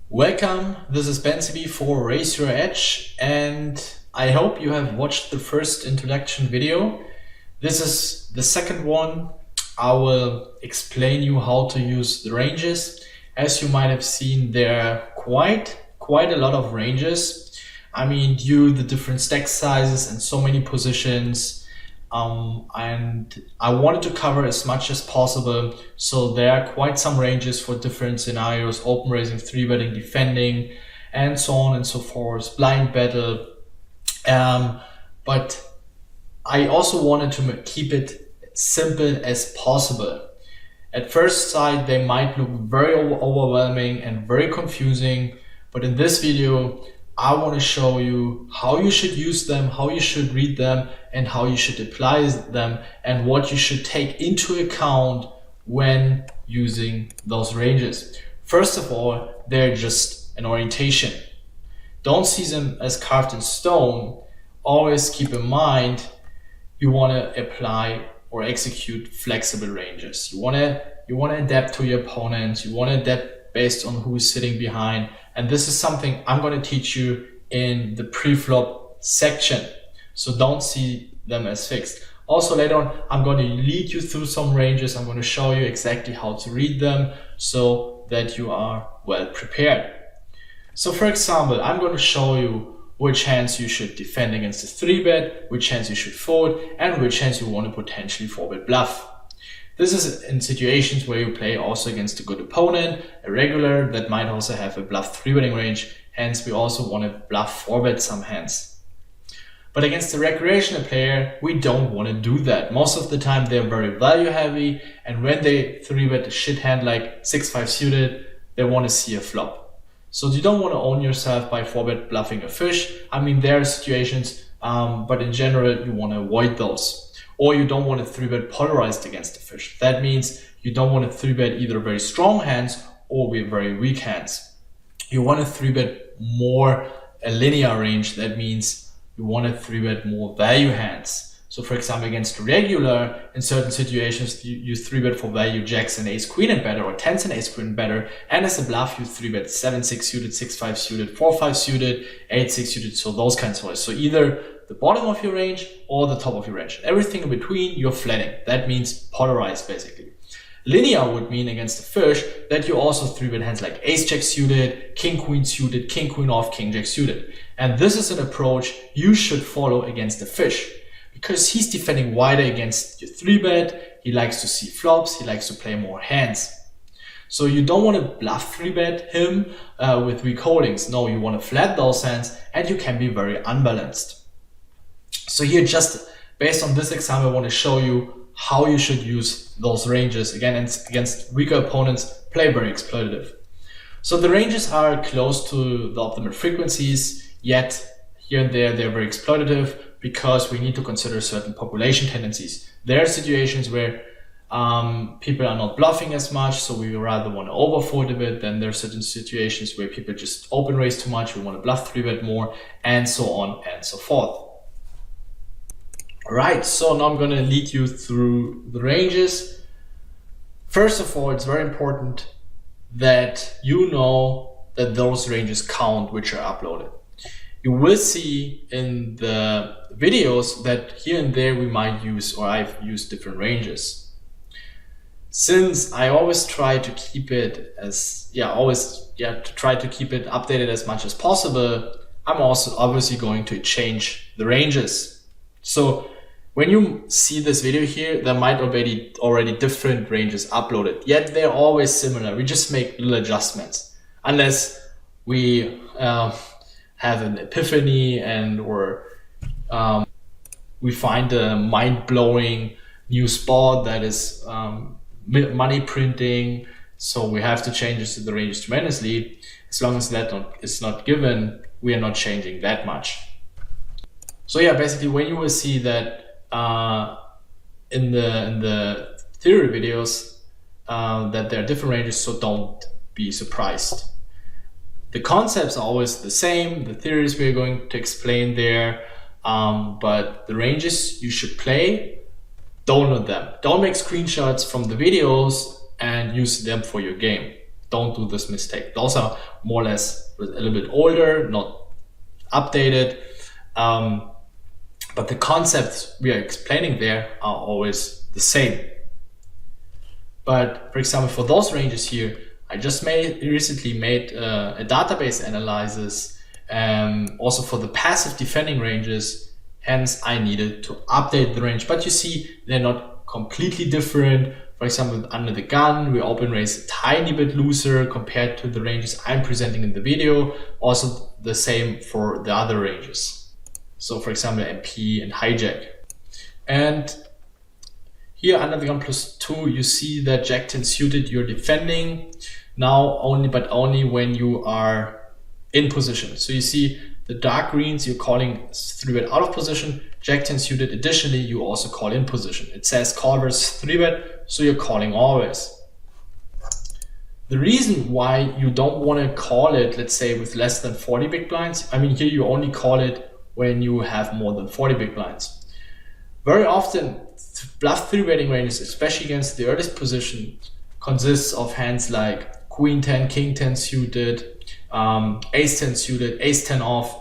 Welcome, this is BenCB for Raise Your Edge, and I hope you have watched the first introduction video. This is the second one. I will explain you how to use the ranges. As you might have seen, there are quite a lot of ranges. I mean, due to the different stack sizes and so many positions. And I wanted to cover as much as possible. So there are quite some ranges for different scenarios: open raising, 3-betting, defending, and so on and so forth, blind battle. But I also wanted to keep it simple as possible. At first sight, they might look very overwhelming and very confusing, but in this video, I want to show you how you should use them, how you should read them, and how you should apply them, and what you should take into account when using those ranges. First of all, they're just an orientation. Don't see them as carved in stone. Always keep in mind you want to apply or execute flexible ranges. You want to adapt to your opponents. You want to adapt based on who is sitting behind. And this is something I'm going to teach you in the pre-flop section. So don't see them as fixed. Also later on, I'm going to lead you through some ranges. I'm going to show you exactly how to read them so that you are well prepared. So for example, I'm going to show you which hands you should defend against a 3-bet, which hands you should fold, and which hands you want to potentially 4-bet bluff. This is in situations where you play also against a good opponent, a regular that might also have a bluff 3-betting range. Hence, we also want to bluff 4-bet some hands. But against a recreational player, we don't want to do that. Most of the time, they're very value heavy, and when they 3-bet a shit hand like 6-5 suited, they want to see a flop. So you don't want to own yourself by 4-bet bluffing a fish. I mean, there are situations, but in general, you want to avoid those. Or you don't want to 3-bet polarized against a fish. That means you don't want to 3-bet either very strong hands or very weak hands. You want to 3-bet more a linear range. That means you want to 3-bet more value hands. So for example, against regular, in certain situations, you 3-bet for value jacks and ace queen and better, or 10s and ace queen and better. And as a bluff, you 3-bet 7-6 suited, 6-5 suited, 4-5 suited, 8-6 suited. So those kinds of ways. So either the bottom of your range or the top of your range. Everything in between, you're flatting. That means polarized, basically. Linear would mean against the fish that you also 3-bet hands like ace-jack suited, king-queen suited, king-queen off, king-jack suited. And this is an approach you should follow against the fish, because he's defending wider against your 3-bet. He likes to see flops. He likes to play more hands. So you don't want to bluff 3-bet him with weak holdings. No, you want to flat those hands, and you can be very unbalanced. So here, just based on this example, I want to show you how you should use those ranges. Again, against weaker opponents, play very exploitative. So the ranges are close to the optimal frequencies, yet here and there they're very exploitative because we need to consider certain population tendencies. There are situations where people are not bluffing as much, so we rather want to overfold a bit. Then there are certain situations where people just open raise too much, we want to bluff 3-bet more, and so on and so forth. Right, so now I'm going to lead you through the ranges. First of all, it's very important that you know that those ranges count which are uploaded. You will see in the videos that here and there we might use, or I've used different ranges. Since I always try to keep it try to keep it updated as much as possible, I'm also obviously going to change the ranges. So when you see this video here, there might already different ranges uploaded, yet they're always similar. We just make little adjustments, unless we have an epiphany or we find a mind-blowing new spot that is money printing. So we have to change the ranges tremendously. As long as that is not given, we are not changing that much. So yeah, basically when you will see that in the theory videos that there are different ranges, so don't be surprised. The concepts are always the same, the theories we're going to explain there, but the ranges you should play, download them. Don't make screenshots from the videos and use them for your game. Don't do this mistake. Those are more or less a little bit older, not updated. But the concepts we are explaining there are always the same. But for example, for those ranges here, I just recently made a database analysis also for the passive defending ranges. Hence, I needed to update the range. But you see, they're not completely different. For example, under the gun, we open raise a tiny bit looser compared to the ranges I'm presenting in the video. Also the same for the other ranges. So for example, MP and hijack. And here under the gun +2, you see that Jack 10 suited you're defending now only when you are in position. So you see the dark greens, you're calling 3-bet out of position. Jack 10 suited, additionally, you also call in position. It says call versus 3-bet, so you're calling always. The reason why you don't want to call it, let's say with less than 40 big blinds, I mean, here you only call it when you have more than 40 big blinds. Very often, bluff 3-betting ranges, especially against the earliest position, consists of hands like Queen 10, King 10 suited, Ace 10 suited, Ace 10 off,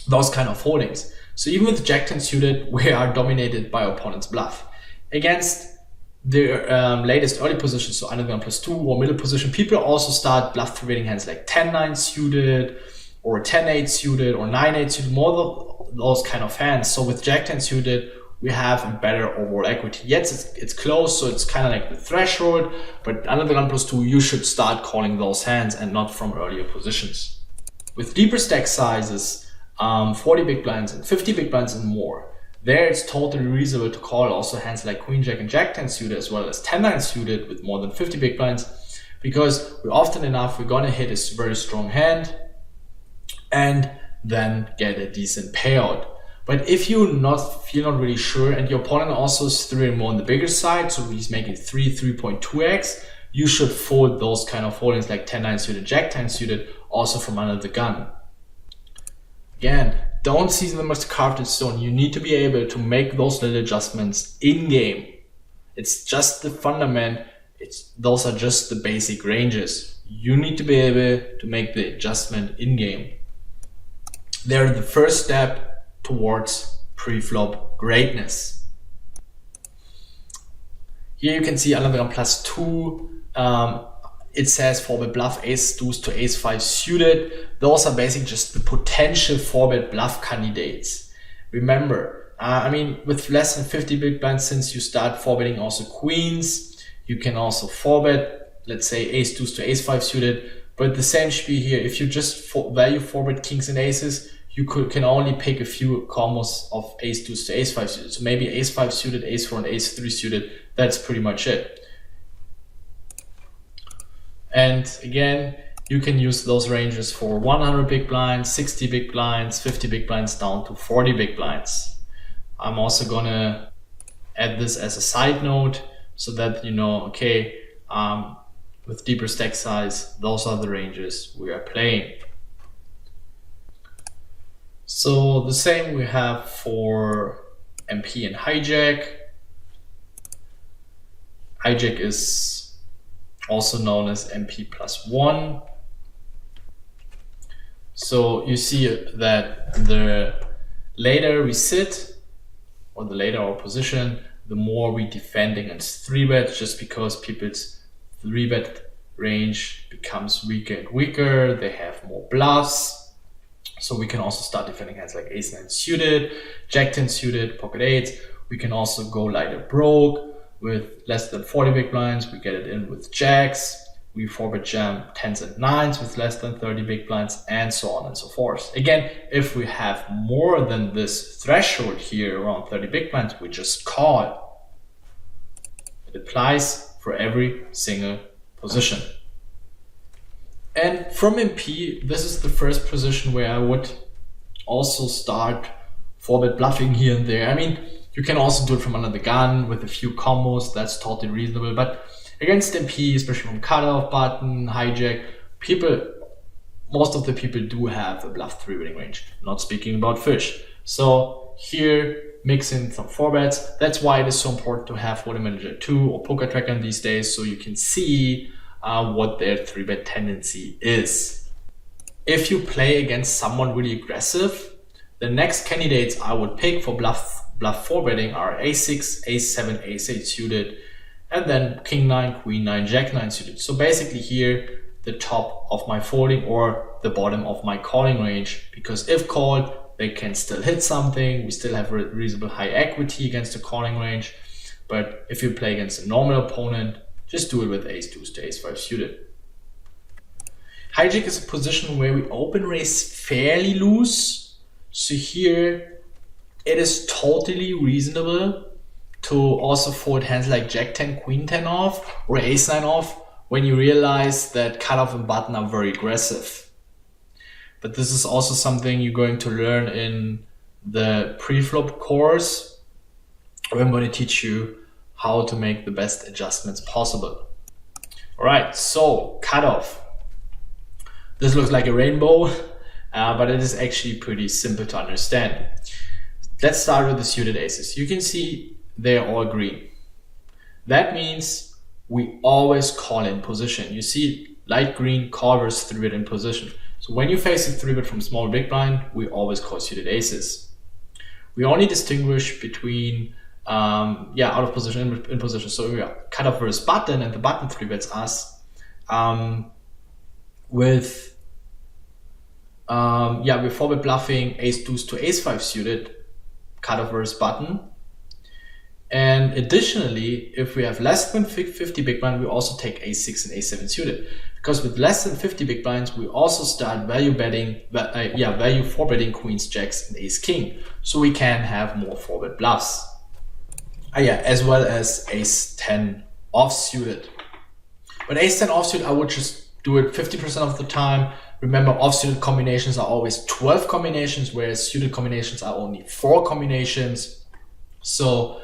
those kind of holdings. So even with Jack 10 suited, we are dominated by opponent's bluff. Against the latest early position, so under the gun +2 or middle position, people also start bluff 3-betting hands like 10-9 suited, or 10-8 suited, or 9-8 suited, more of those kind of hands. So with Jack 10 suited, we have a better overall equity. Yes, it's close, so it's kind of like the threshold, but under the gun +2, you should start calling those hands and not from earlier positions. With deeper stack sizes, 40 big blinds and 50 big blinds and more, there it's totally reasonable to call also hands like Queen Jack and Jack 10 suited, as well as 10-9 suited with more than 50 big blinds, because we're gonna hit a very strong hand and then get a decent payout. But if you're not really sure and your opponent also is 3 more on the bigger side, so he's making 3.2x, you should fold those kind of holdings like 10-9 suited, Jack 10 suited, also from under the gun. Again, don't see them as carved in stone. You need to be able to make those little adjustments in game. It's just the fundament. Those are just the basic ranges. You need to be able to make the adjustment in game. They're the first step towards pre-flop greatness. Here you can see under the gun +2, it says 4-bet bluff, ace deuce to ace 5 suited. Those are basically just the potential 4-bet bluff candidates. Remember, I mean, with less than 50 big blinds, since you start 4-betting also queens, you can also 4-bet, let's say ace deuce to ace 5 suited. But the same should be here. If you just value 4-bet kings and aces, you can only pick a few combos of ace deuce to ace 5 suited. So maybe ace 5 suited, ace 4 and ace 3 suited. That's pretty much it. And again, you can use those ranges for 100 big blinds, 60 big blinds, 50 big blinds down to 40 big blinds. I'm also gonna add this as a side note so that you know, okay, with deeper stack size, those are the ranges we are playing. So the same we have for MP and hijack. Hijack is also known as MP +1. So you see that the later we sit, or the later our position, the more we defend against 3-bet, just because people's 3-bet range becomes weaker and weaker. They have more bluffs. So we can also start defending hands like ace 9 suited, Jack 10 suited, pocket 8s. We can also go lighter broke with less than 40 big blinds. We get it in with jacks. We 4-bet jam 10s and 9s with less than 30 big blinds, and so on and so forth. Again, if we have more than this threshold here, around 30 big blinds, we just call. It applies for every single position. And from MP, this is the first position where I would also start 4-bet bluffing here and there. I mean, you can also do it from under the gun with a few combos. That's totally reasonable. But against MP, especially from cutoff button, hijack, most of the people do have a bluff 3-betting range. Not speaking about fish. So here, mix in some 4-bets. That's why it is so important to have Hold'em Manager 2 or Poker Tracker these days, so you can see what their 3-bet tendency is. If you play against someone really aggressive, the next candidates I would pick for bluff 4-betting are a6, a7, a8 suited, and then king 9, queen 9, jack 9 suited. So basically here, the top of my folding or the bottom of my calling range, because if called, they can still hit something. We still have a reasonable high equity against the calling range. But if you play against a normal opponent, just do it with ace-2 to ace-5 suited. Hijack is a position where we open raise fairly loose. So here it is totally reasonable to also fold hands like jack 10, queen 10 off or ace 9 off when you realize that cutoff and button are very aggressive. But this is also something you're going to learn in the Preflop course, where I'm going to teach you how to make the best adjustments possible. All right, so cutoff. This looks like a rainbow, but it is actually pretty simple to understand. Let's start with the suited aces. You can see they're all green. That means we always call in position. You see light green call versus 3-bet in position. So when you face a 3-bet from small big blind, we always call suited aces. We only distinguish between out of position, in position. So we are cutoff versus button, and the button 3-bets us with we're 4-bet bluffing ace-2 to ace-5 suited, cutoff versus button. And additionally, if we have less than 50 big blind, we also take a6 and a7 suited. Because with less than 50 big blinds, we also start value 4-betting queens, jacks, and ace king. So we can have more 4-bet bluffs. As well as ace 10 off suited. But ace 10 off suited, I would just do it 50% of the time. Remember, off suited combinations are always 12 combinations, whereas suited combinations are only 4 combinations. So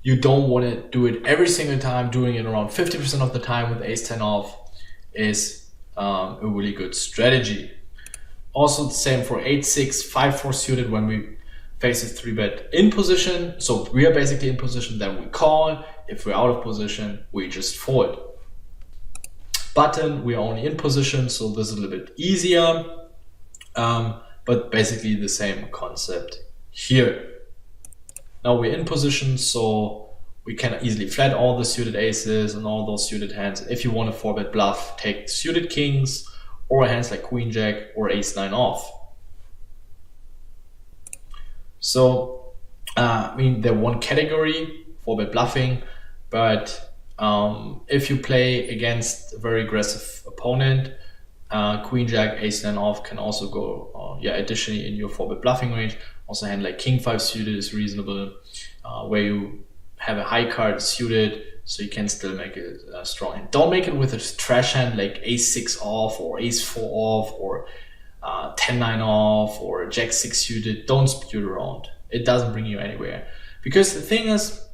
you don't want to do it every single time. Doing it around 50% of the time with ace 10 off is a really good strategy. Also the same for 8-6, 5-4 suited when we face a 3-bet in position. So we are basically in position, then we call. If we're out of position, we just fold. Button, we are only in position, so this is a little bit easier. But basically the same concept here. Now we're in position, so we can easily flat all the suited aces and all those suited hands. If you want a 4-bet bluff, take suited kings or hands like queen jack or ace 9 off. So, they're one category, 4-bet bluffing, but if you play against a very aggressive opponent, queen jack, ace 9 off can also go, additionally in your 4-bet bluffing range. Also, a hand like king 5 suited is reasonable, where you have a high card suited, so you can still make it strong. And don't make it with a trash hand like ace 6 off or ace 4 off or 10-9 off or jack 6 suited. Don't spew it around. It doesn't bring you anywhere. Because the thing is,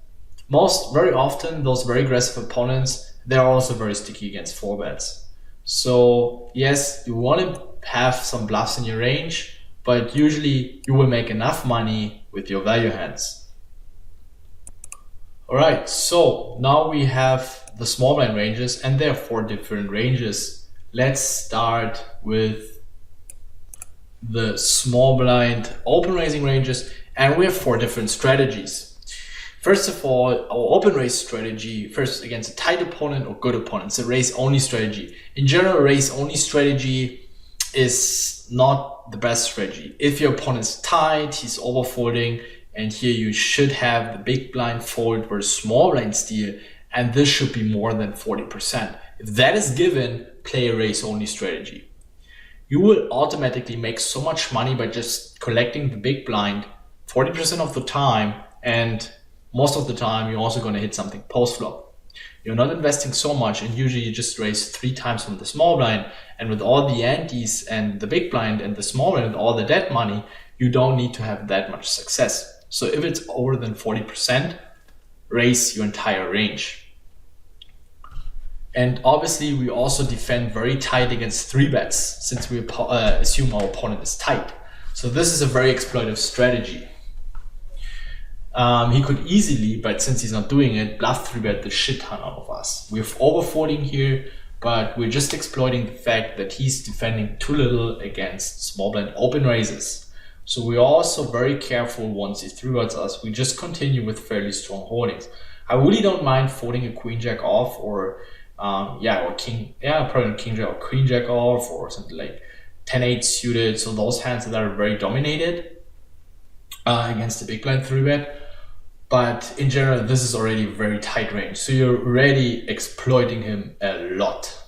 very often those very aggressive opponents, they're also very sticky against 4-bets. So yes, you want to have some bluffs in your range, but usually you will make enough money with your value hands. All right, so now we have the small blind ranges, and there are 4 different ranges. Let's start with the small blind open raising ranges, and we have 4 different strategies. First of all, our open raise strategy, first against a tight opponent or good opponent. It's a raise only strategy. In general, a raise only strategy is not the best strategy. If your opponent's tight, he's overfolding, and here you should have the big blind fold versus small blind steal, and this should be more than 40%. If that is given, play a raise only strategy. You will automatically make so much money by just collecting the big blind 40% of the time, and most of the time you're also going to hit something post flop. You're not investing so much, and usually you just raise 3 times from the small blind, and with all the antes and the big blind and the small blind and all the dead money, you don't need to have that much success. So if it's over than 40%, raise your entire range. And obviously we also defend very tight against 3-bets, since we assume our opponent is tight. So this is a very exploitive strategy. He could easily, but since he's not doing it, bluff 3-bet the shit ton out of us. We have overfolding here, but we're just exploiting the fact that he's defending too little against small blind open raises. So we're also very careful once he 3-bets us. We just continue with fairly strong holdings. I really don't mind folding a queen jack off or king, probably king jack or queen jack off or something like 10-8 suited. So those hands that are very dominated against the big blind 3-bet. But in general, this is already a very tight range. So you're already exploiting him a lot.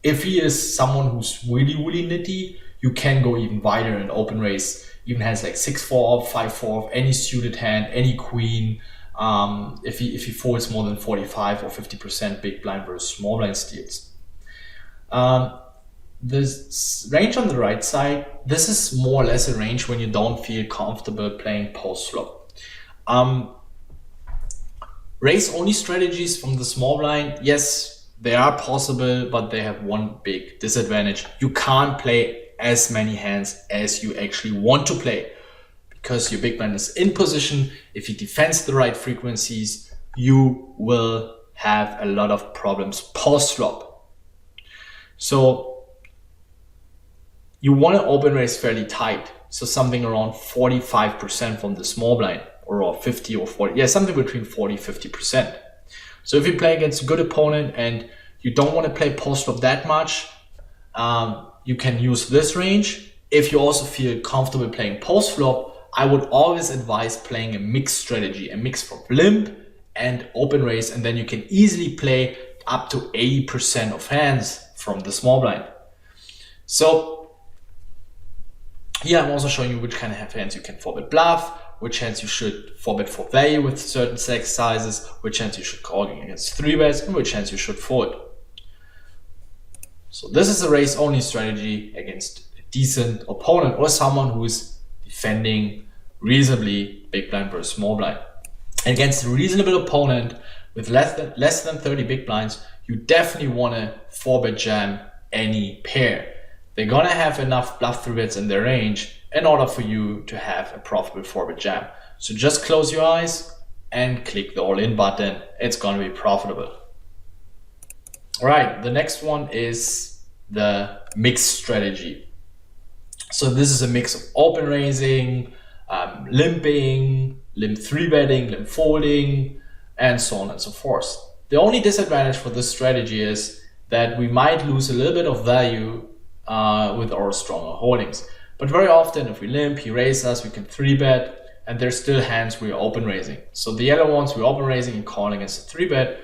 If he is someone who's really, really nitty, you can go even wider and open raise. Even has like 6-4 off, 5-4 off, any suited hand, any queen. If he folds more than 45 or 50% big blind versus small blind steals. This range on the right side, this is more or less a range when you don't feel comfortable playing post flop. Raise only strategies from the small blind, yes, they are possible, but they have one big disadvantage. You can't play as many hands as you actually want to play because your big blind is in position. If he defends the right frequencies, you will have a lot of problems post flop. So you want to open raise fairly tight. So something around 45% from the small blind, or 50 or 40, yeah, something between 40-50%. So if you play against a good opponent and you don't want to play post flop that much, you can use this range. If you also feel comfortable playing post flop, I would always advise playing a mixed strategy, a mix from limp and open raise, and then you can easily play up to 80% of hands from the small blind. So here I'm also showing you which kind of hands you can 4-bet bluff, which hands you should 4-bet for value with certain stack sizes, which hands you should call against 3-bets, and which hands you should fold. So this is a raise only strategy against a decent opponent or someone who is defending reasonably big blind versus small blind. Against a reasonable opponent with less than 30 big blinds, you definitely want to 4-bet jam any pair. They're gonna have enough bluff 3-bets in their range in order for you to have a profitable 4-bet jam. So just close your eyes and click the all-in button. It's gonna be profitable. All right, the next one is the mixed strategy. So this is a mix of open raising, limping, limp 3-betting, limp folding, and so on and so forth. The only disadvantage for this strategy is that we might lose a little bit of value with our stronger holdings. But very often if we limp, he raises us, we can 3-bet, and there's still hands we're open raising. So the yellow ones we're open raising and calling against a 3-bet,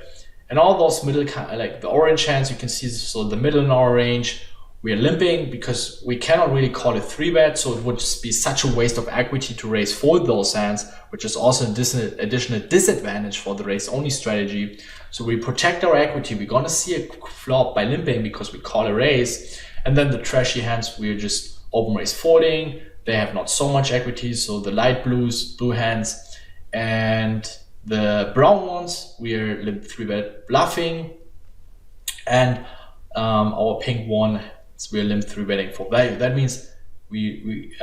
and all those middle, like the orange hands you can see, so the middle in our range, we are limping because we cannot really call it 3-bet, so it would just be such a waste of equity to raise fold those hands, which is also an additional disadvantage for the raise only strategy. So we protect our equity. We're gonna see a flop by limping because we call a raise, and then the trashy hands we're just open raise folding. They have not so much equity, so the light blue hands, and the brown ones we're limp 3-bet bluffing, and our pink one we're limp 3-betting for value. That means we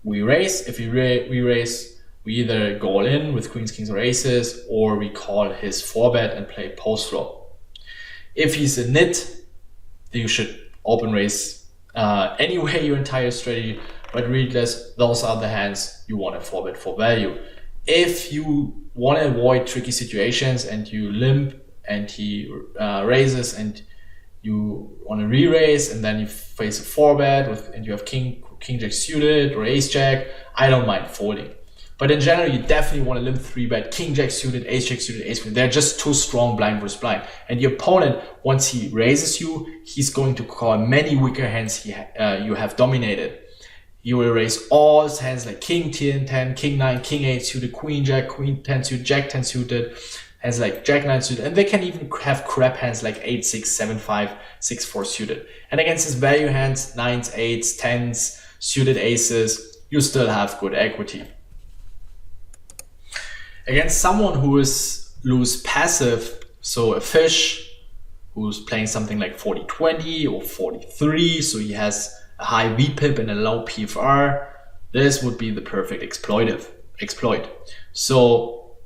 raise. If we raise, we either go all in with queens, kings, or aces, or we call his 4-bet and play post flop. If he's a nit, then you should open raise anyway your entire strategy, but really those are the hands you want to 4-bet for value. If you want to avoid tricky situations and you limp and he raises and you want to re-raise and then you face a 4-bet and you have king jack suited or ace jack, I don't mind folding. But in general, you definitely want to limp 3-bet king jack suited, ace jack suited, ace queen. They're just too strong blind versus blind. And your opponent, once he raises you, he's going to call many weaker hands you have dominated. You will raise all his hands like king 10, king 9, king 8 suited, queen jack, queen 10 suited, jack 10 suited, hands like jack 9 suited, and they can even have crap hands like 8, 6, 7, 5, 6, 4 suited. And against his value hands, 9s, 8s, 10s, suited aces, you still have good equity. Against someone who is loose passive, so a fish who's playing something like 40-20 or 43, so he has a high VPIP and a low PFR, this would be the perfect exploit. So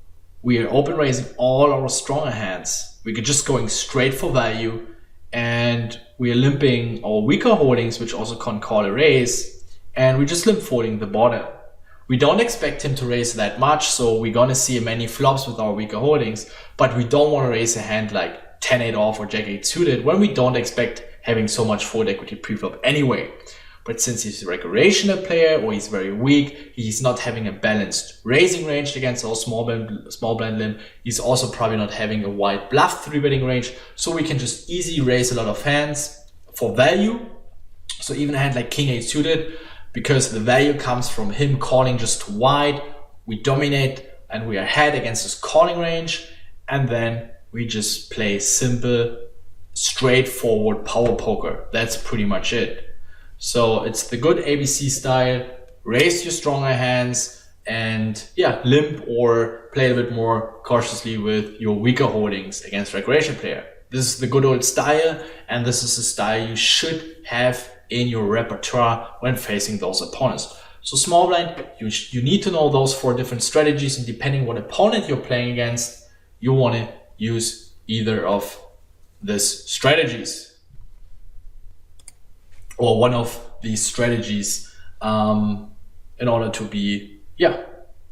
we are open raising all our stronger hands. We're just going straight for value, and we're limping our weaker holdings, which also can call a raise, and we just limp folding the bottom. We don't expect him to raise that much, so we're gonna see many flops with our weaker holdings, but we don't want to raise a hand like 10-8 off or Jack-8 suited when we don't expect having so much fold equity preflop anyway. But since he's a recreational player or he's very weak, he's not having a balanced raising range against our small blind limp. He's also probably not having a wide bluff 3-betting range, so we can just easily raise a lot of hands for value. So even a hand like King-8 suited, because the value comes from him calling just too wide, we dominate and we are ahead against his calling range, and then we just play simple, straightforward power poker. That's pretty much it. So it's the good ABC style, raise your stronger hands and yeah, limp or play a bit more cautiously with your weaker holdings against recreation player. This is the good old style, and this is the style you should have in your repertoire when facing those opponents. So small blind, you need to know those 4 different strategies, and depending what opponent you're playing against, you want to use either of these strategies or one of these strategies in order to be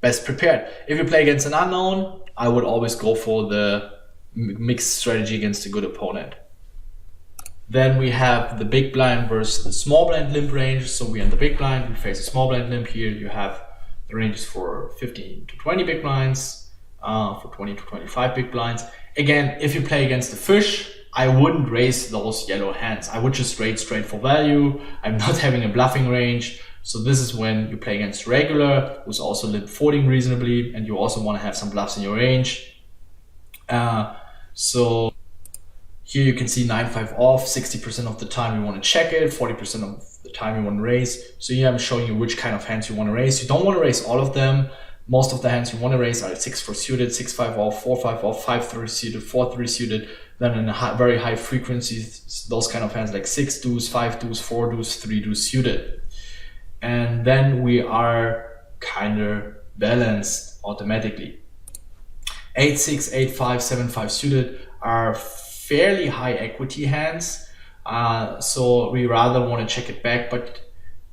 best prepared. If you play against an unknown, I would always go for the mixed strategy against a good opponent. Then we have the big blind versus the small blind limp range. So we're in the big blind, we face a small blind limp. Here you have the ranges for 15 to 20 big blinds, for 20 to 25 big blinds. Again, if you play against the fish, I wouldn't raise those yellow hands. I would just raise straight for value. I'm not having a bluffing range. So this is when you play against regular, who's also limp folding reasonably, and you also want to have some bluffs in your range. So here you can see 9-5 off, 60% of the time you want to check it, 40% of the time you want to raise. So here I'm showing you which kind of hands you want to raise. You don't want to raise all of them. Most of the hands you want to raise are 6-4 suited, 6-5 off, 4-5 off, 5-3 suited, 4-3 suited. Then in a very high frequencies, those kind of hands like 6 deuce, 5 deuce, 4 deuce, 3 deuce suited. And then we are kind of balanced automatically. 8-6, 8-5, 7-5 suited are fairly high equity hands. So we rather want to check it back, but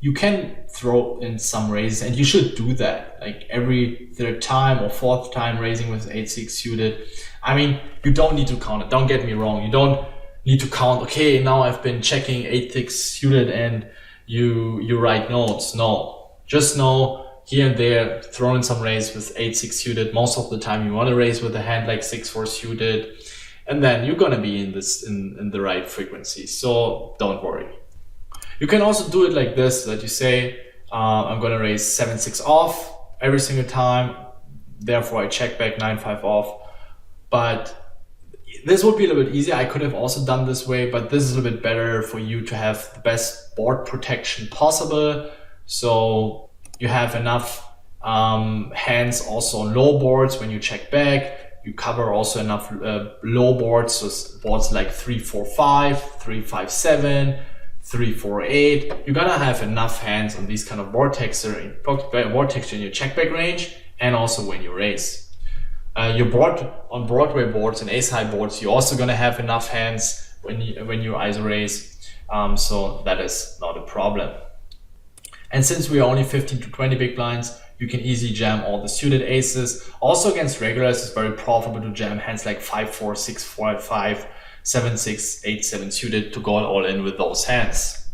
you can throw in some raises, and you should do that. Like every 3rd time or 4th time raising with 8-6 suited. I mean, you don't need to count it. Don't get me wrong. You don't need to count, okay, now I've been checking 8-6 suited and you write notes. No, just know here and there, throw in some raise with 8-6 suited. Most of the time you want to raise with a hand like 6-4 suited, and then you're going to be in the right frequency. So don't worry. You can also do it like this, that you say, I'm going to raise 7-6 off every single time. Therefore I check back 9-5 off. But this would be a little bit easier. I could have also done this way, but this is a little bit better for you to have the best board protection possible. So you have enough hands also on low boards when you check back. You cover also enough low boards, so boards like 3-4-5, 3-5-7, 3-4-8. You're gonna have enough hands on these kind of board texture in your check back range, and also when you raise. Your board on Broadway boards and ace high boards, you're also gonna have enough hands when you ISO raise, so that is not a problem. And since we are only 15 to 20 big blinds, you can easily jam all the suited aces. Also against regulars, it's very profitable to jam hands like 5-4, 6-4, 5, 7-6, 8-7 suited to go all in with those hands.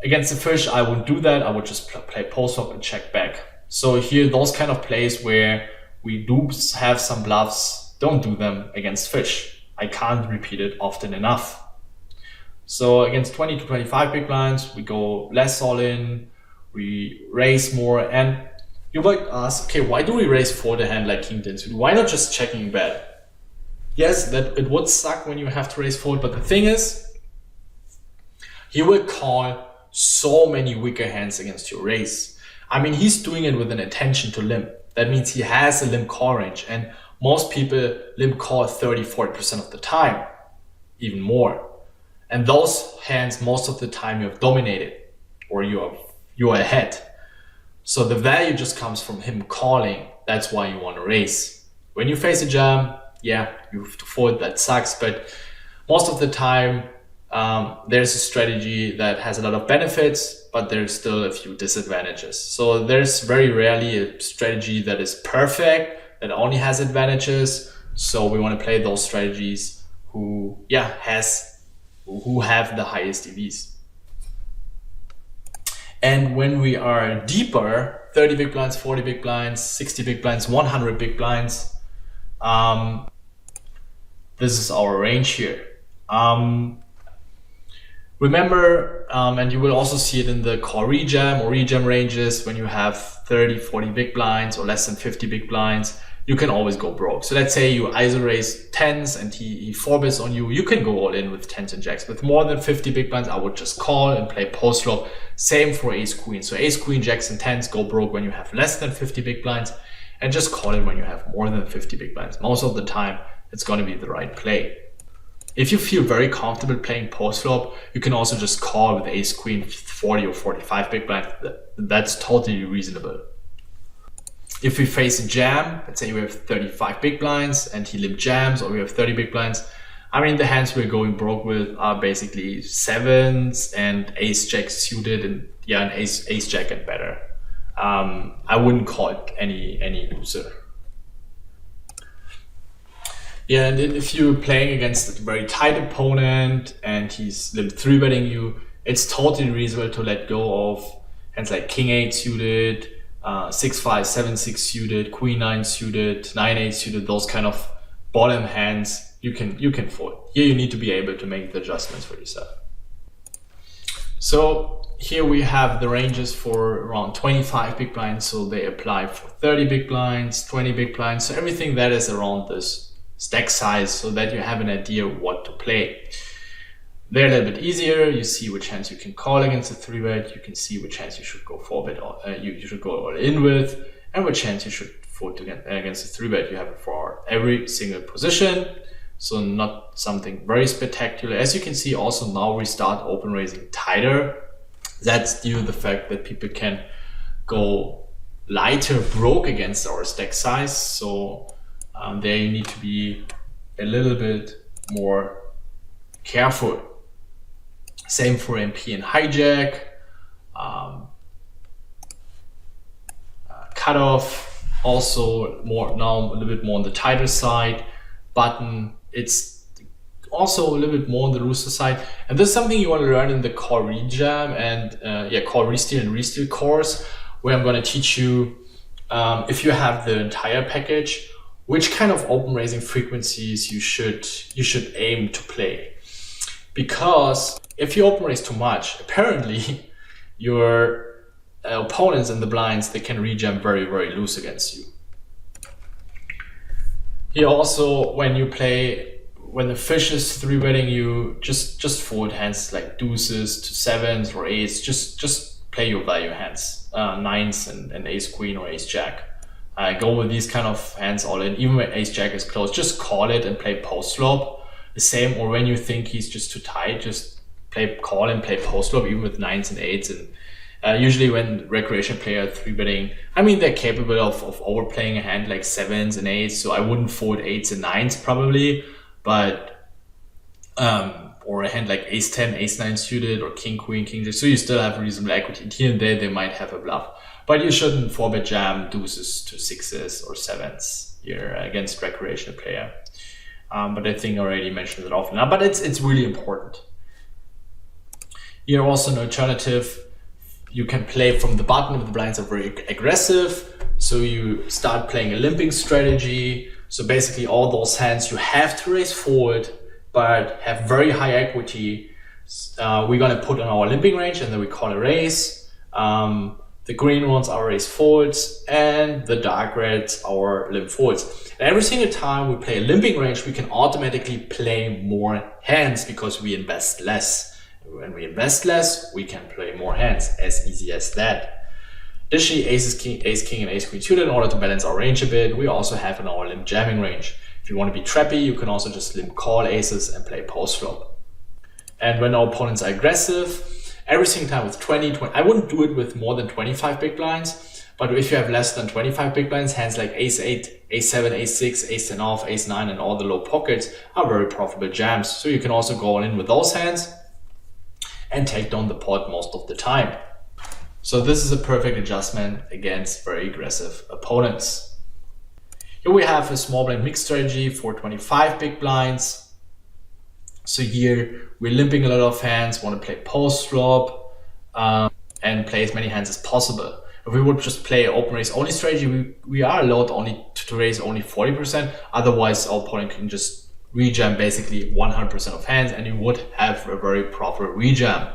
Against the fish, I wouldn't do that. I would just play post-flop and check back. So here, those kind of plays where we do have some bluffs, don't do them against fish. I can't repeat it often enough. So against 20 to 25 big blinds, we go less all in, we raise more, and you might ask, okay, why do we raise for the hand like King 10 suited? Why not just checking bet? Yes, that it would suck when you have to raise fold, but the thing is, he will call so many weaker hands against your raise. I mean, he's doing it with an intention to limp. That means he has a limp call range, and most people limp call 30-40% of the time, even more. And those hands, most of the time, you have dominated, or you are ahead. So the value just comes from him calling. That's why you want to raise. When you face a jam, yeah, you have to fold. That sucks, but Most of the time, there's a strategy that has a lot of benefits, but there's still a few disadvantages. So there's very rarely a strategy that is perfect, that only has advantages. So we want to play those strategies who have the highest EVs. And when we are deeper, 30 big blinds, 40 big blinds, 60 big blinds, 100 big blinds, this is our range here. Remember, and you will also see it in the core rejam or rejam ranges, when you have 30, 40 big blinds or less than 50 big blinds, you can always go broke. So let's say you ISO raise 10s and he 4-bets on you, you can go all in with 10s and jacks. With more than 50 big blinds, I would just call and play post flop. Same for ace queen. So ace queen, jacks and 10s, go broke when you have less than 50 big blinds, and just call it when you have more than 50 big blinds. Most of the time, it's going to be the right play. If you feel very comfortable playing post flop, you can also just call with ace queen 40 or 45 big blinds. That's totally reasonable. If we face a jam, let's say we have 35 big blinds and he limp jams, or we have 30 big blinds, I mean, the hands we're going broke with are basically 7s and ace jack suited, and an ace jack and better. I wouldn't call it any loser. Yeah, and if you're playing against a very tight opponent and he's limp 3-betting you, it's totally reasonable to let go of hands like king 8 suited, 6-5, 7-6 suited, queen 9 suited, 9-8 suited, those kind of bottom hands. You can fold. Here you need to be able to make the adjustments for yourself. So here we have the ranges for around 25 big blinds, so they apply for 30 big blinds, 20 big blinds, so everything that is around this stack size, so that you have an idea what to play. They're a little bit easier. You see which hands you can call against a 3-bet, you can see which hands you should go 4-bet, or you should go all in with, and which hands you should fold against a 3-bet. You have it for every single position, so not something very spectacular. As you can see, also now we start open raising tighter. That's due to the fact that people can go lighter broke against our stack size, so there you need to be a little bit more careful. Same for MP and hijack. Cutoff also now a little bit more on the tighter side. Button, it's also a little bit more on the looser side. And this is something you want to learn in the core rejam and core resteal and resteal course, where I'm going to teach you, if you have the entire package, which kind of open raising frequencies you should aim to play. Because if you open raise too much, apparently your opponents in the blinds, they can rejam very, very loose against you. Here also, when the fish is 3-betting you, just fold hands like deuces to 7s or 8s. Just play your value hands, 9s and ace queen or ace jack. Go with these kind of hands all in. Even when ace jack is closed, just call it and play post flop. The same, or when you think he's just too tight, just call and play post flop, even with 9s and 8s. And usually when recreational player 3-betting, I mean, they're capable of overplaying a hand like 7s and 8s, so I wouldn't fold 8s and 9s probably, but or a hand like ace 10, ace 9 suited, or king queen, king jack, so you still have reasonable equity. Here and there they might have a bluff, but you shouldn't 4-bet jam deuces to 6s or 7s here against recreational player. But I think I already mentioned it often now, but it's really important. Here also an alternative, you can play from the bottom if the blinds are very aggressive. So you start playing a limping strategy. So basically all those hands you have to raise forward, but have very high equity. We're gonna put on our limping range and then we call a raise. The green ones are raise forwards and the dark reds are limp forwards. And every single time we play a limping range, we can automatically play more hands because we invest less. When we invest less, we can play more hands, as easy as that. Additionally, ace king and ace queen suited, in order to balance our range a bit, we also have in our limp jamming range. If you want to be trappy, you can also just limp call aces and play post flop. And when our opponents are aggressive, every single time with 20, I wouldn't do it with more than 25 big blinds, But if you have less than 25 big blinds, hands like ace 8, ace 7, ace 6, ace 10 off, ace 9, and all the low pockets are very profitable jams. So you can also go all in with those hands and take down the pot most of the time. So this is a perfect adjustment against very aggressive opponents. Here we have a small blind mix strategy for 25 big blinds. So here we're limping a lot of hands, want to play post flop and play as many hands as possible. If we would just play open raise only strategy, we are allowed only to raise only 40%. Otherwise, our opponent can just rejam basically 100% of hands and you would have a very profitable rejam.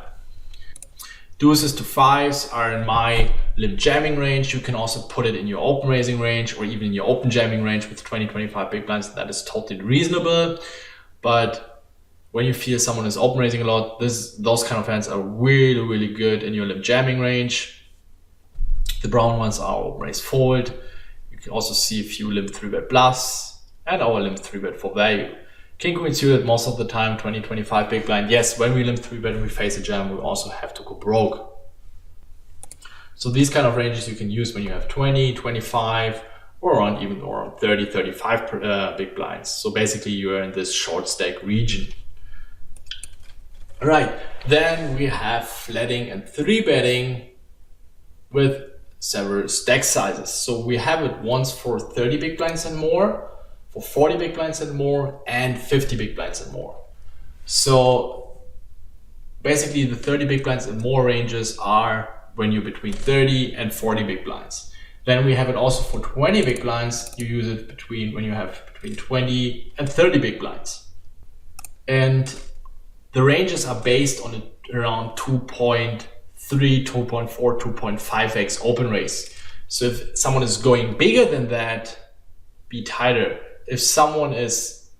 Deuces to fives are in my limp jamming range. You can also put it in your open raising range or even in your open jamming range with 20-25 big blinds. That is totally reasonable. But when you feel someone is open raising a lot, those kind of hands are really, really good in your limp jamming range. The brown ones are open raise fold. You can also see a few limp 3-bet bluffs and our limp 3-bet for value. King queen suited most of the time, 20-25 big blind. Yes, when we limp 3-bet and we face a jam, we also have to go broke. So these kind of ranges you can use when you have 20, 25, or around 30, 35 big blinds. So basically you're in this short stack region. All right, then we have flatting and 3-betting with several stack sizes. So we have it once for 30 big blinds and more, for 40 big blinds and more, and 50 big blinds and more. So basically the 30 big blinds and more ranges are when you're between 30 and 40 big blinds. Then we have it also for 20 big blinds. You use it when you have between 20 and 30 big blinds. And the ranges are based on around 2.3, 2.4, 2.5x open raise. So if someone is going bigger than that, be tighter. If someone is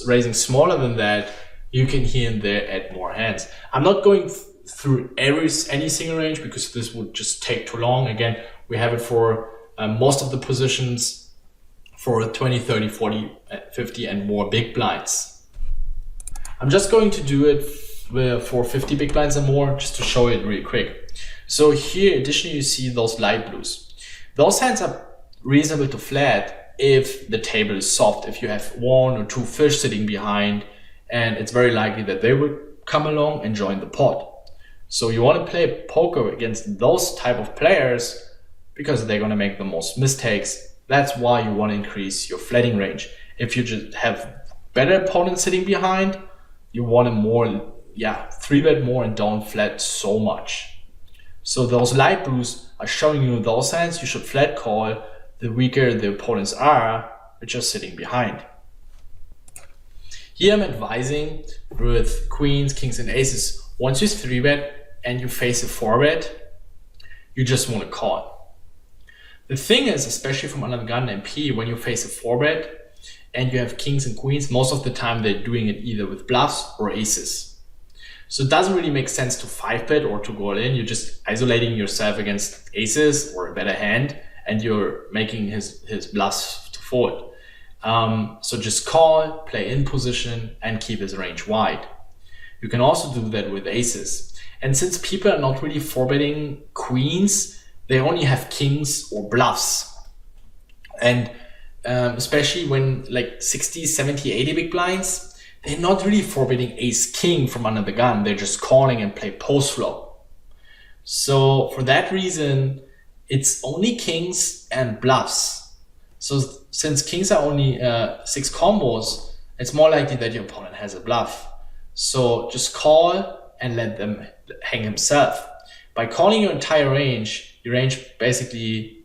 raising smaller than that, you can here and there add more hands. I'm not going through any single range because this would just take too long. Again, we have it for most of the positions for 20, 30, 40, 50 and more big blinds. I'm just going to do it for 50 big blinds and more just to show it really quick. So here additionally you see those light blues. Those hands are reasonable to flat if the table is soft, if you have 1 or 2 fish sitting behind, and it's very likely that they will come along and join the pot. So you want to play poker against those type of players because they're going to make the most mistakes. That's why you want to increase your flatting range. If you just have better opponents sitting behind, you want to more, 3-bet more and don't flat so much. So those light blues are showing you those hands you should flat call the weaker the opponents are, which are sitting behind. Here I'm advising with queens, kings, and aces. Once you 3-bet and you face a 4-bet, you just want to call. The thing is, especially from under the gun MP, when you face a 4-bet and you have kings and queens, most of the time they're doing it either with bluffs or aces. So it doesn't really make sense to 5-bet or to go all in. You're just isolating yourself against aces or a better hand, and you're making his bluffs to fold. So just call, play in position, and keep his range wide. You can also do that with aces. And since people are not really 4-betting queens, they only have kings or bluffs. And especially when like 60, 70, 80 big blinds, they're not really 4-betting ace-king from under the gun. They're just calling and play post-flop. So for that reason, it's only kings and bluffs. So since kings are only 6 combos, it's more likely that your opponent has a bluff. So just call and let them hang himself. By calling your entire range, your range basically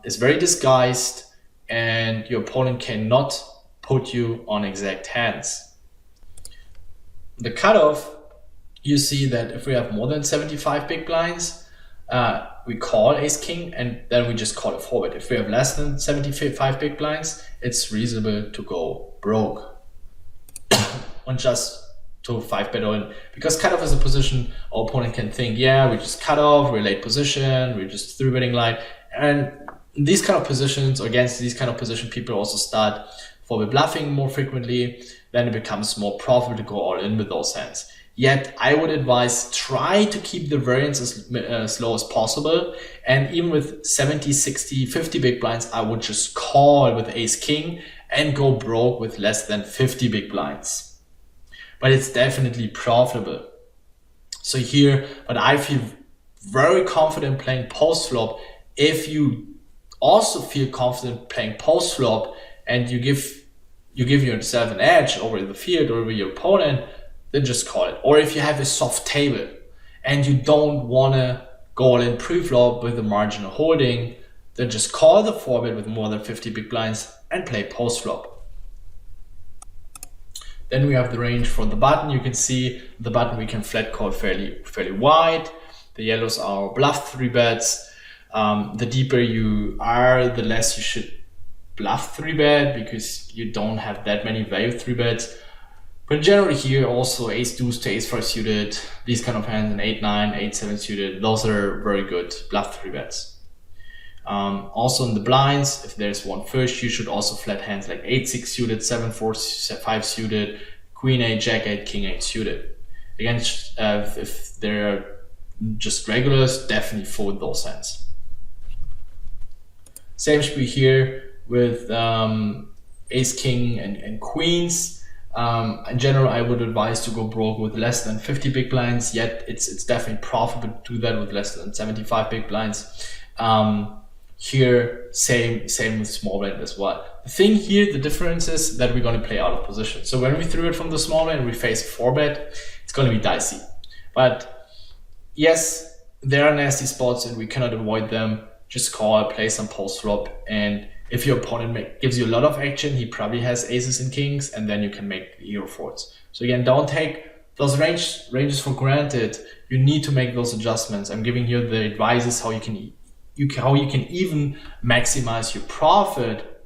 is very disguised and your opponent cannot put you on exact hands. The cutoff, you see that if we have more than 75 big blinds, we call ace-king and then we just call it forward. If we have less than 75 big blinds, it's reasonable to go broke on just to 5-bet all in. Because cutoff is a position our opponent can think, yeah, we just cut off, we're late position, we're just 3-betting line. And these kind of positions, or against these kind of position, people also start 4-bet bluffing more frequently. Then it becomes more profitable to go all in with those hands. Yet I would advise try to keep the variance as low as possible. And even with 70, 60, 50 big blinds, I would just call with ace king and go broke with less than 50 big blinds. But it's definitely profitable. So here, but I feel very confident playing post flop. If you also feel confident playing post flop and you give yourself an edge over the field or over your opponent, then just call it. Or if you have a soft table and you don't want to go all in pre-flop with a marginal holding, then just call the 4-bet with more than 50 big blinds and play post flop. Then we have the range for the button. You can see the button we can flat call fairly wide. The yellows are bluff 3-bets. The deeper you are, the less you should bluff 3-bet because you don't have that many value 3-bets. But generally here also ace deuce to ace 4 suited, these kind of hands, and 8-9, 8-7 suited, those are very good bluff 3-bets. Also in the blinds, if there's one fish, you should also flat hands like 8-6 suited, 7-4, 5 suited, queen 8, jack 8, king 8 suited. Again, if they're just regulars, definitely fold those hands. Same should be here with ace king and queens. In general, I would advise to go broke with less than 50 big blinds, yet it's definitely profitable to do that with less than 75 big blinds. Here, same with small blind as well. The thing here, the difference is that we're going to play out of position. So when we threw it from the small blind and we face 4-bet, it's going to be dicey. But yes, there are nasty spots and we cannot avoid them. Just call, play some post flop, and if your opponent gives you a lot of action, he probably has aces and kings, and then you can make the hero fours. So again, don't take those ranges for granted. You need to make those adjustments. I'm giving you the advices how you can even maximize your profit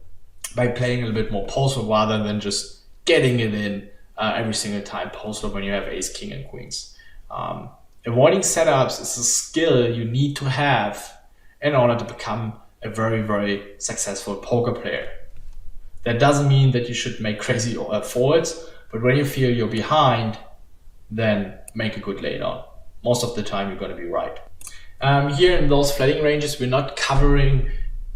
by playing a little bit more post flop rather than just getting it in every single time post flop when you have ace, king, and queens. Avoiding setups is a skill you need to have in order to become a very, very successful poker player. That doesn't mean that you should make crazy forwards, but when you feel you're behind, then make a good laydown. Most of the time you're going to be right. Here in those flatting ranges, we're not covering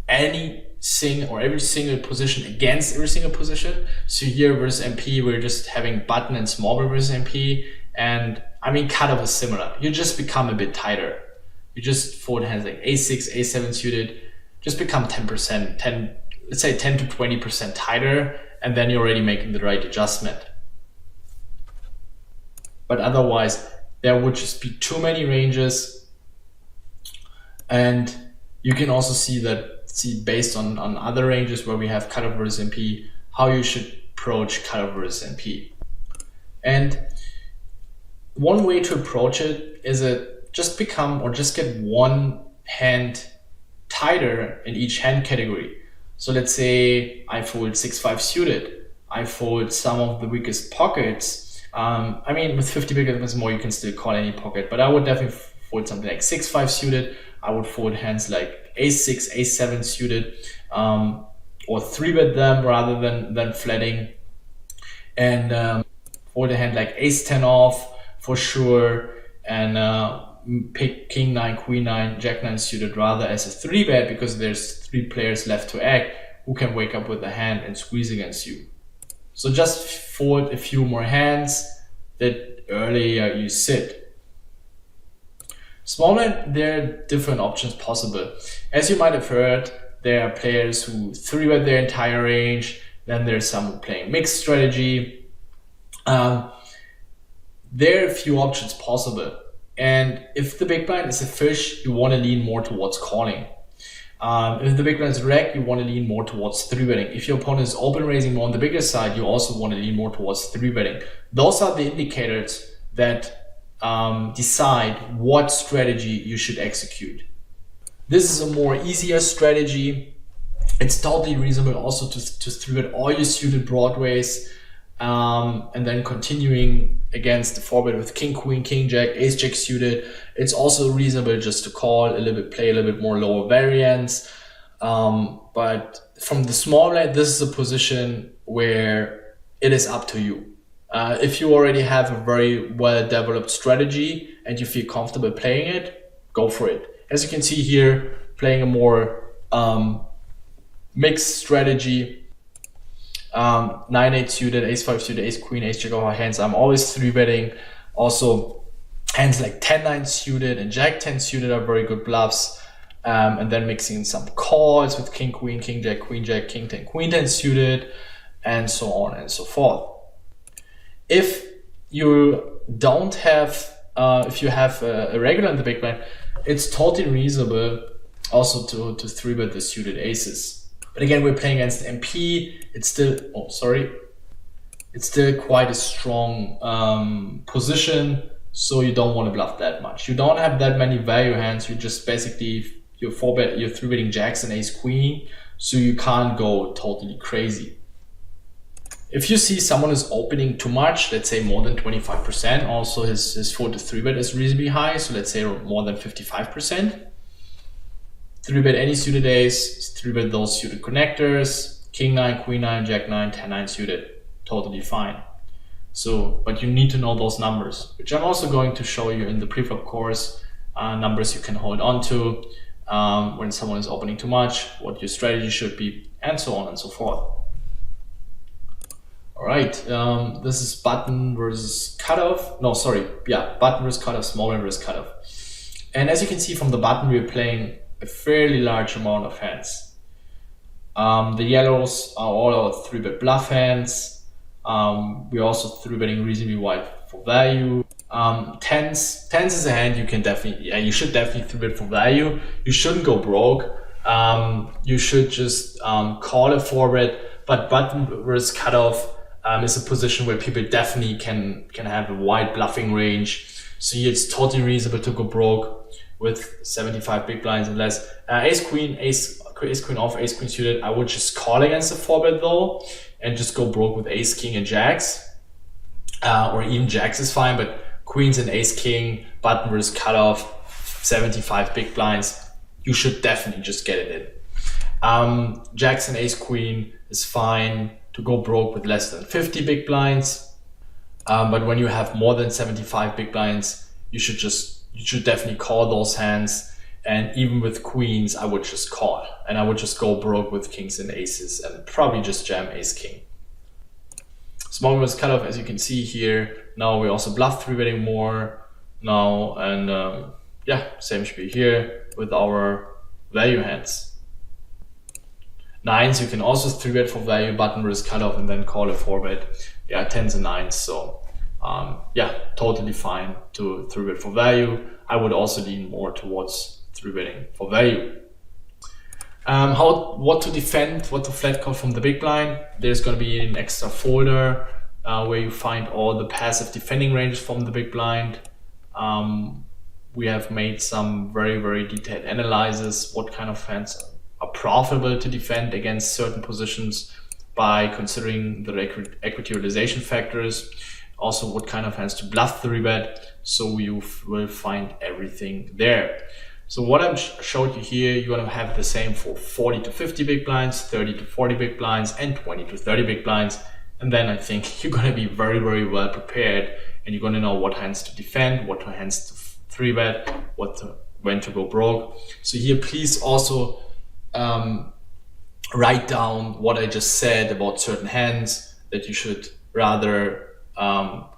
every single position against every single position. So here versus MP, we're just having button and small blind versus MP, and I mean cutoff is similar. You just become a bit tighter. You just fold hands like a6, a7 suited, just become 10%, let's say 10 to 20% tighter, and then you're already making the right adjustment. But otherwise, there would just be too many ranges. And you can also see based on other ranges where we have cutoff versus MP, how you should approach cutoff versus MP. And one way to approach it is just get one hand tighter in each hand category. So let's say I fold 6-5 suited, I fold some of the weakest pockets. I mean, with 50 big blinds more, you can still call any pocket, but I would definitely fold something like 6-5 suited. I would fold hands like ace-6, ace-7 suited, or 3-bet them rather than flatting, and fold a hand like ace-10 off for sure, and pick king 9, queen 9, jack 9 suited rather as a 3-bet, because there's 3 players left to act who can wake up with a hand and squeeze against you. So just fold a few more hands that earlier you sit. Small blind, there are different options possible. As you might have heard, there are players who 3-bet their entire range, then there's some who playing mixed strategy. There are a few options possible. And if the big blind is a fish, you want to lean more towards calling. If the big blind is reg, you want to lean more towards 3-betting. If your opponent is open raising more on the bigger side, you also want to lean more towards 3-betting. Those are the indicators that decide what strategy you should execute. This is a more easier strategy. It's totally reasonable also to 3-bet all your suited broadways, and then continuing against the 4-bet with king, queen, king, jack, ace, jack suited. It's also reasonable just to call a little bit, play a little bit more lower variance. But from the small blind, this is a position where it is up to you. If you already have a very well developed strategy and you feel comfortable playing it, go for it. As you can see here, playing a more mixed strategy, 9-8 suited, ace-5 suited, ace-queen, ace-jack over hands, I'm always 3-betting. Also, hands like 10-9 suited and jack-10 suited are very good bluffs. And then mixing in some calls with king-queen, king-jack, queen-jack, king-10, queen-10 suited, and so on and so forth. If you don't have, if you have a regular in the big blind, it's totally reasonable also to 3-bet the suited aces. But again, we're playing against MP. It's still, it's still quite a strong position, so you don't want to bluff that much. You don't have that many value hands. You just basically, you're 3-betting jacks and ace queen, so you can't go totally crazy. If you see someone is opening too much, let's say more than 25%, also his 4 to 3-bet is reasonably high, so let's say more than 55%. 3-bet any suited ace, 3-bet those suited connectors, king-9, queen-9, jack-9, 10-9 suited, totally fine. So, but you need to know those numbers, which I'm also going to show you in the Preflop course, numbers you can hold on to when someone is opening too much, what your strategy should be, and so on and so forth. All right, this is button versus cutoff. No, sorry, yeah, button versus cutoff, small blind versus cutoff. And as you can see from the button, we're playing a fairly large amount of hands. The yellows are all our 3-bet bluff hands. We're also 3-betting reasonably wide for value. Tens is a hand you can definitely, you should definitely 3-bet for value. You shouldn't go broke. You should just call a 4-bet, but button versus cutoff is a position where people definitely can have a wide bluffing range. So it's totally reasonable to go broke with 75 big blinds and less. Ace queen off, ace queen suited, I would just call against the 4-bet though, and just go broke with ace king and jacks, or even jacks is fine, but queens and ace king, button versus cutoff, 75 big blinds, you should definitely just get it in. Jacks and ace queen is fine to go broke with less than 50 big blinds, but when you have more than 75 big blinds, you should definitely call those hands. And even with queens, I would just call, and I would just go broke with kings and aces and probably just jam ace king. Small versus cutoff, as you can see here. Now we also bluff 3-betting more now, and yeah, same should be here with our value hands. Nines, you can also 3-bet for value, button versus cutoff, and then call a 4-bet. Yeah, 10s and 9s, so yeah, totally fine to 3-bet for value. I would also lean more towards 3-betting for value. What to defend, what to flat call from the big blind. There's going to be an extra folder where you find all the passive defending ranges from the big blind. We have made some very, very detailed analysis, what kind of hands are profitable to defend against certain positions by considering the equity realization factors. Also, what kind of hands to bluff 3-bet. So you will find everything there. So what I've showed you here, you're going to have the same for 40 to 50 big blinds, 30 to 40 big blinds, and 20 to 30 big blinds. And then I think you're going to be very, very well prepared, and you're going to know what hands to defend, what hands to 3-bet, when to go broke. So here, please also write down what I just said about certain hands, that you should rather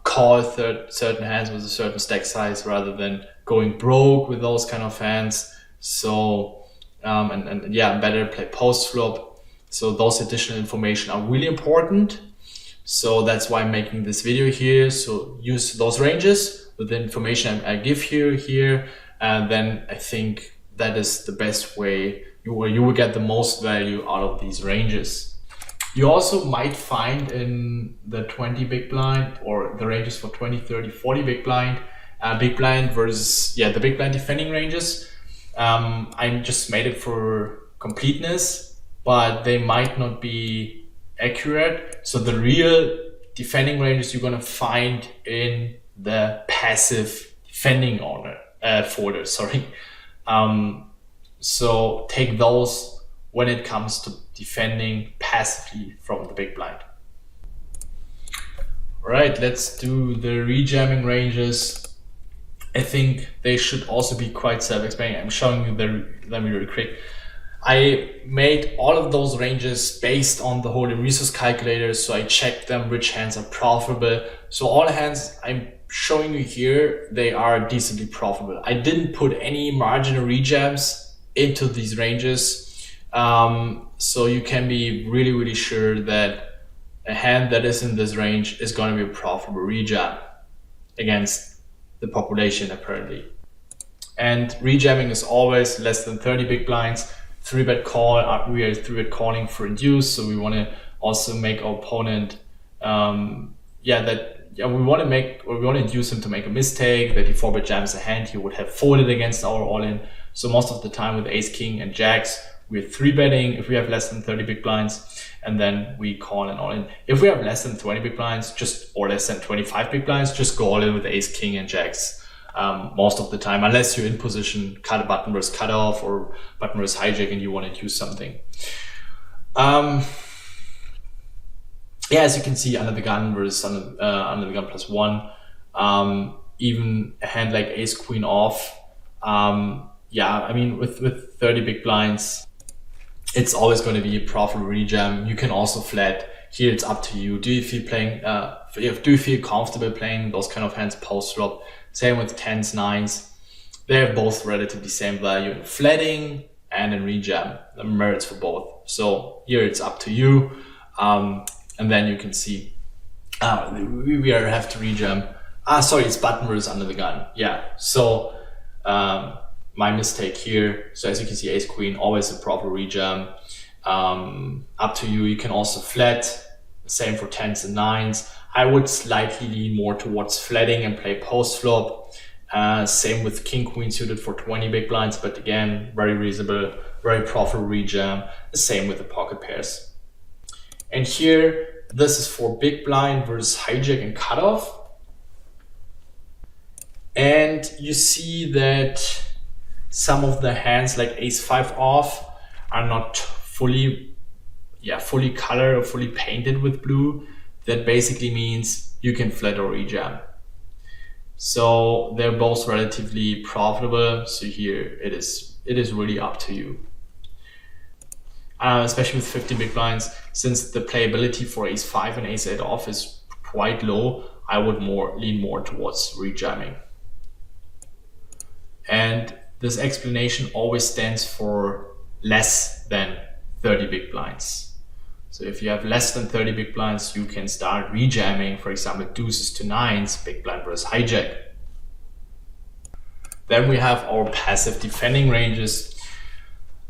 call certain hands with a certain stack size rather than going broke with those kind of hands. So and yeah, better play post flop. So those additional information are really important. So that's why I'm making this video here. So use those ranges with the information I give you here, and then I think that is the best way you will get the most value out of these ranges. You also might find in the 20 big blind, or the ranges for 20, 30, 40 big blind versus the big blind defending ranges. I just made it for completeness, but they might not be accurate. So the real defending ranges you're gonna find in the passive defending folder. So take those when it comes to defending passively from the big blind. All right, let's do the rejamming ranges. I think they should also be quite self-explaining. I'm showing you them really quick. I made all of those ranges based on the holding resource calculator, so I checked them which hands are profitable. So all hands I'm showing you here, they are decently profitable. I didn't put any marginal rejams into these ranges, so you can be really sure that a hand that is in this range is going to be a profitable rejam against the population apparently. And rejamming is always less than 30 big blinds. 3-bet call, we are 3-bet calling for induce, so we want to also make our opponent, we want to induce him to make a mistake, that he 4-bet jams a hand he would have folded against our all-in. So most of the time with ace, king, and jacks, we're 3-betting if we have less than 30 big blinds, and then we call an all-in. If we have less than 20 big blinds, or less than 25 big blinds, just go all-in with ace, king, and jacks. Most of the time, unless you're in position, cut a button versus cutoff or button versus hijack, and you want to use something. As you can see, under the gun versus under the gun +1, even a hand like ace queen off. I mean, with 30 big blinds, it's always going to be a profitable rejam. You can also flat. Here it's up to you. Do you feel comfortable playing those kind of hands post flop? Same with 10s, 9s. They have both relatively same value in flatting and in rejam. The merits for both. So here it's up to you. And then you can see we have to rejam. Sorry, it's button versus under the gun. Yeah. So my mistake here. So as you can see, ace queen, always a proper rejam. Up to you. You can also flat. Same for 10s and 9s. I would slightly lean more towards flatting and play post flop. Same with king queen suited for 20 big blinds, but again, very reasonable, very profitable rejam. The same with the pocket pairs. And here, this is for big blind versus hijack and cutoff. And you see that some of the hands like ace 5 off are not fully colored or fully painted with blue. That basically means you can flat or rejam. So they're both relatively profitable. So here it is really up to you. Especially with 50 big blinds, since the playability for ace 5 and ace 8 off is quite low, I would lean more towards rejamming. And this explanation always stands for less than 30 big blinds. So if you have less than 30 big blinds, you can start rejamming, for example, deuces to 9s, big blind versus hijack. Then we have our passive defending ranges.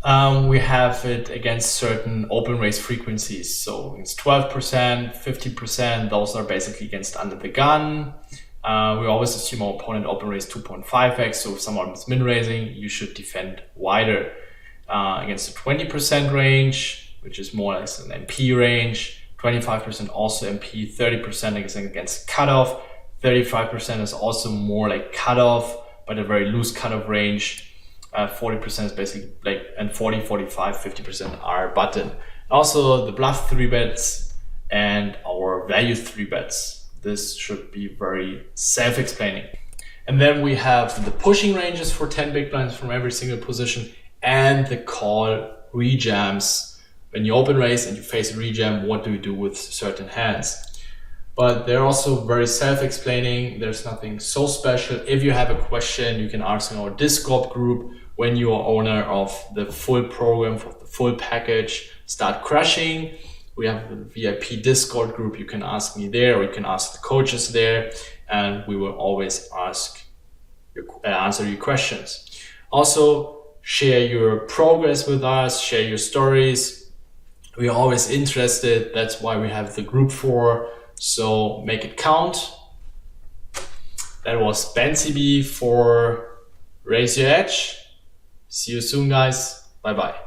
We have it against certain open raise frequencies. So it's 12%, 50%, those are basically against under the gun. We always assume our opponent open raise 2.5x, so if someone is min raising, you should defend wider. Against the 20% range, which is more or less an MP range, 25% also MP, 30% against cutoff, 35% is also more like cutoff, but a very loose cutoff range. 40% is basically and 40, 45, 50% are button. Also the bluff 3-bets and our value 3-bets. This should be very self-explaining. And then we have the pushing ranges for 10 big blinds from every single position and the call rejams. When you open raise and you face a rejam, what do you do with certain hands? But they're also very self-explaining. There's nothing so special. If you have a question, you can ask in our Discord group. When you are owner of the full program, for the full package, Start Crushing, we have a VIP Discord group. You can ask me there, or you can ask the coaches there, and we will always answer your questions. Also, share your progress with us, share your stories. We are always interested. That's why we have the group for. So make it count. That was Ben CB for Raise Your Edge. See you soon, guys. Bye bye.